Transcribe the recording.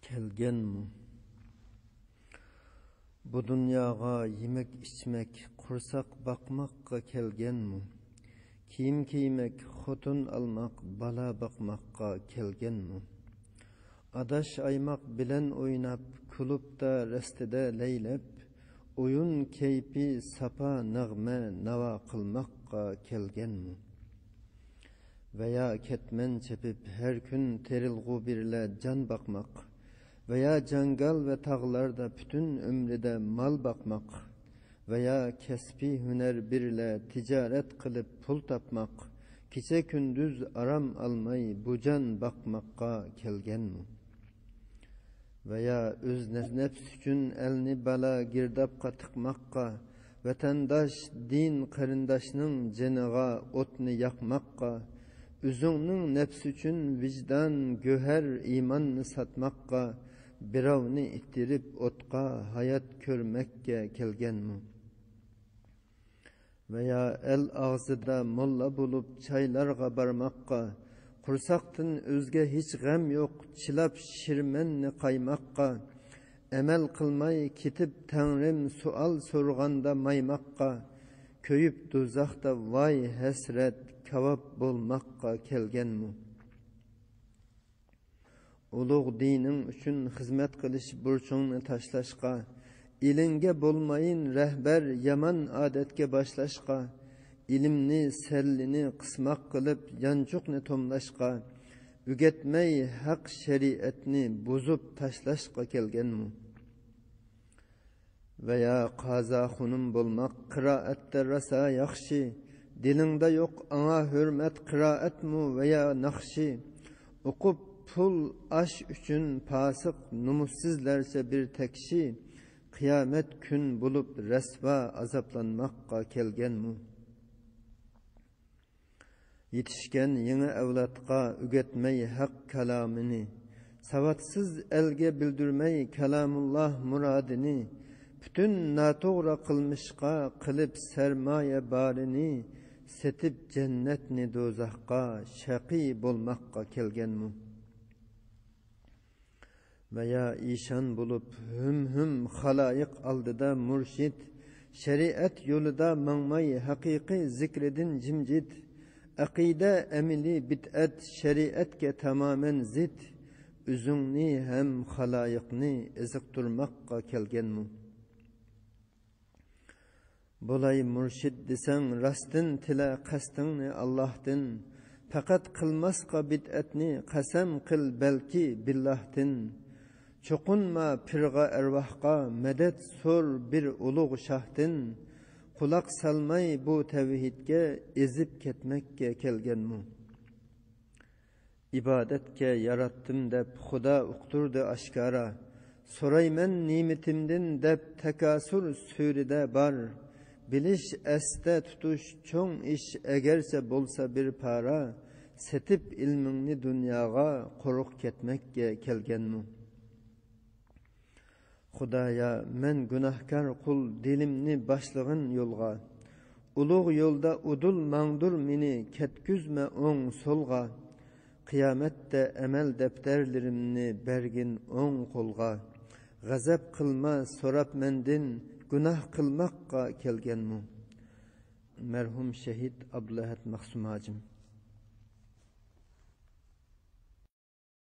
kelgenmi? Bu dunyoga yemek içmek, qursoq boqmoqqa kelgenmi? Kiyim kiymek, xotun almak, bala bakmakka kelgenmi? Adaş aymak bilen oynap, kulüpte restede leylep, oyun keypi sapa nağme nava kılmakka kelgenmi? Veya ketmen çepip her gün terilgu birle can bakmak, veya cangal ve tağlarda bütün ömrüde mal bakmak, veya kesbi hüner birle ticaret kılıp pul tapmak, kiçe gündüz aram almay bu can bakmakka kelgenmi? Veya öz nefs üçün elni bala girdapka tıkmakka, vatandaş din karındaşının canıga otni yakmakka, üzüngning nefs üçün vicdan göher imanni satmakka, birovni ittirip otqa hayat körmekke kelgenmi? Veya el ağzıda molla bulup çaylarga barmakka, qursaqtin özge hiç gam yok çilap şirmenni qaymakka, emel qılmay kitip Tangrim sual sorganda maymakka, köyüp dozaqda vay hasret kavab bolmakka kelgenmi? Ulug' dinin üçün hizmet qilish burchungni tashlashqa, ilinge bolmayın rehber yaman adetke başlaşqa, ilimni sellini qismaq qilib yanchuqni tomlashqa, ügetmey haq şeriatni buzub tashlashqa kelgenmi? Veya qaza xunum bolmaq qiraatda rasa yaxshi, dilingda yok ana hürmet qiraatmu veya naqshi, o'qib pul aş üçün pasık numussizlerse bir tekşi, kıyamet gün bulup resva azaplanmakka kelgenmi? Yetişken yeni evlatqa ügetmey hak kelamını, savatsız elge bildirmey kelamullah muradini, bütün natoğra kılmışqa kılıp sermaye barini, setip cennetni dozaqqa şaqi bolmakka kelgenmi? Veya işan bulup hüm halayık aldıda murşid, şeriat yolunda mangmay hakiki zikredin cimcid, akide emili bid'at şeriatke tamamen zid, üzüngni hem halayıkni eziqturmakka kelgenmi? Bolay murşid desen rastin tila qastingni Allah'tin, fakat kılmaska bid'atni qasam qil belki billah'tin, çokunma pirga ervahqa medet sor bir ulug' şahtin, kulak salmay bu tevhidge ezip ketmekke kelgenmi? İbadetke yarattım deb Xuda uqturdu aşkara, soraymen nimetimdin deb tekasur süride bar, bilish esde tutuş çoğ iş egerse bolsa bir para, setip ilmingni dunyoga quruq ketmekke kelgenmi? Xudaya men günahkar kul dilimni başlığın yolga, ulug' yolda udul mangdur meni ketküzme o'ng solga, kıyamette emel defterlerimni bergin o'ng qo'lga, g'azab qilma sorab mendin günah qilmakka kelgenmi? Merhum şehit Abdullah Mahsum Hacım.